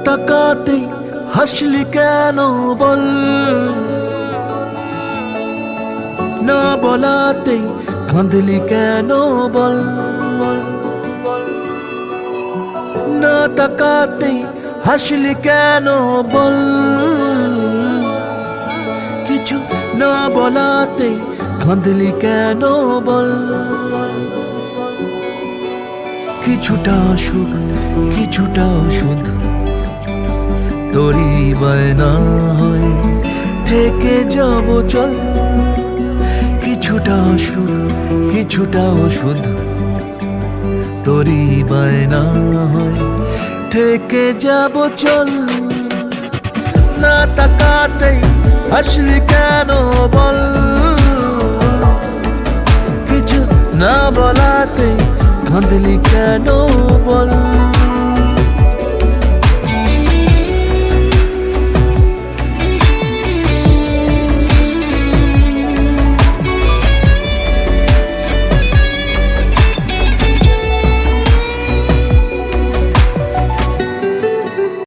তাকাতেই হাসলি কেন বল, না বলাতেই কাঁদলি কেন বল, না তাকাতেই হাসলি কেন বল, কিছু না বলাতেই কাঁদলি কেন বল। কিছুটা সুখ কিছুটা ওষুধ তোরই বায়না হয় থেকে যাব চল, কিছুটা সুখ কিছুটা ওষুধ তোরই বায়না হয় থেকে যাব চল। না তাকাতেই হাসলি কেন বল, কিছু না বলাতেই কাঁদলি কেন বল।